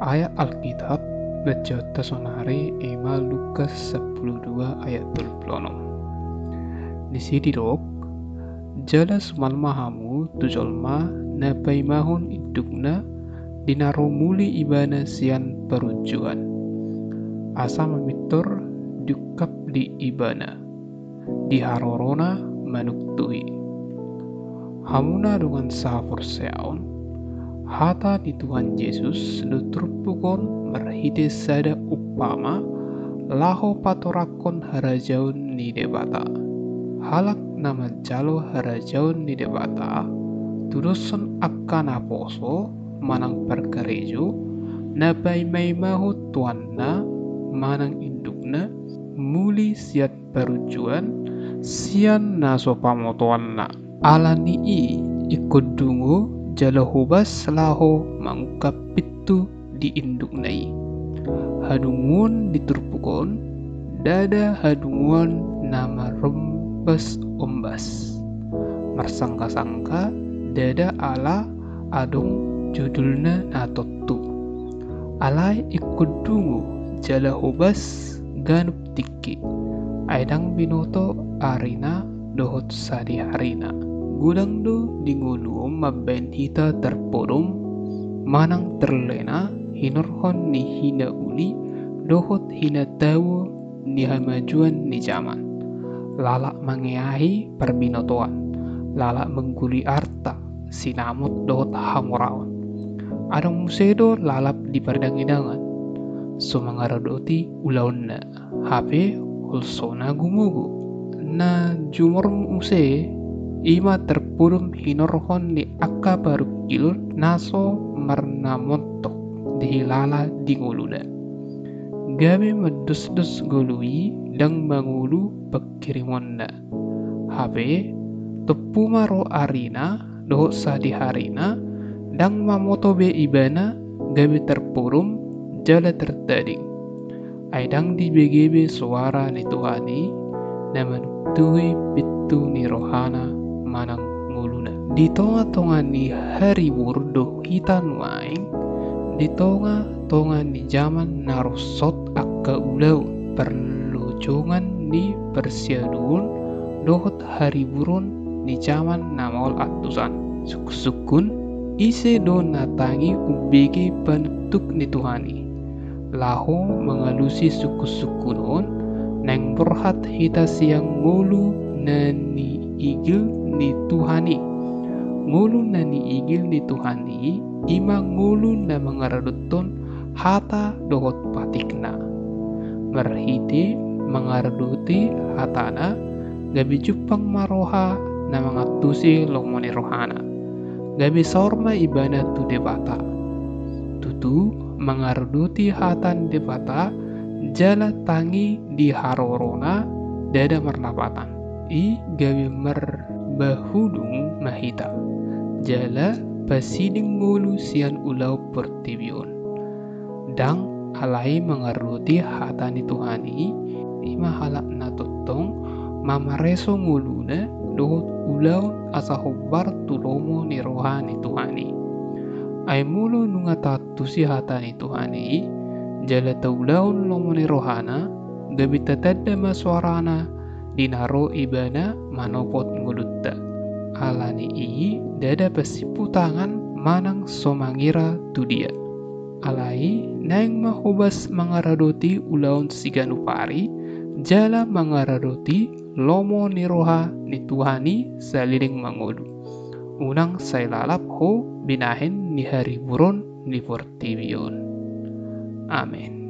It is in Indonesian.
Ayat Alkitab Bejota sonare ema Lukas 12 ayat 26. Di sini dok, jelas malmahamu tujolma na paimahun idukna dinaromuli ibana sian perujuan. Asa memitur dukap di ibana, diharorona manuktui. Hamuna dengan sahur seaon, hata di Tuhan Yesus luturpukon merhide sada upama laho patorakon harajaun ni debata. Halak nama jalo harajaun ni debata, tuduson akan aposo manang pergerejo nabai mai mahu tuanna manang indukna muli siat perujuan sian naso pamotuanna alani ikut dungu jalo hubas laho mangukap pitu di induknai hadungun diturpukon dada hadunguan nama rombas ombas marsangka-sangka dada ala adung judulna natotu alai ikut dungu jala hubas ganup tiki aidang binoto arina dohot sadi harina gudang do dinguluom mabben hita terpodom manang terlena hinorhon ni hina uli dohot hina tawo ni hamajuan ni zaman lalak mangeahi perbinotoan lalak mengguli arta sinamut dohot hamoraon adang musedo lalap di perdangidangan sumangaradoti ulaonna HP hulsona gumugu na jumor muse ima terpurum hinorhon ni akka baru ilur naso marnamontok dihilala di nguluda gabe medus-dus gului dang mangulu pekirimonda HP tepu maro arina doh sadi harina dang mamoto be ibana gabe terpurum jala tertading aidang di BGB suara ni Tuhani naman tuhi pitu ni rohana manang nguluna di tonga-tonga ni hari burdo hitan waing di tonga-tonga ni zaman narusot akka ulau perlucongan ni persiadun dohot hari burun ni zaman namol atusan sukun ise do natangi ubege panutuk ni Tuhani laho mengalusi suku-sukunon neng berhat hita siang ngulu nani igil ni Tuhani ngulu nani igil ni Tuhani ima ngulu na mangaraduton hata dohot patikna merhiti mangaraduti hatana gabi jupang maroha na mangatusi lomoni rohana gabi sorma ibana tu debata tutu mengarduti hatan debata jala tangi di harorona dada merlapatan i gawe merbahudung mahita jala pasiding ngulu sian ulau pertibion dang alai mengarduti hatan di Tuhani ima halak natotong mamareso nguluna dohot ulau asahobar tulomo ni rohani Tuhani ay mulo nunga tatu si hata ni Tuhani jala taulaun lomoni rohana gabi tatadda maswarana dinaro ibana manopot ngulutta alani dada pasiputangan manang somangira tu dia alai naing mahubas mangaradoti ulaun siganupari jala mangaradoti lomo ni roha ni Tuhani saliling mangulu unang say lalap ho binahin ni hari buron ni Fortibion. Amen.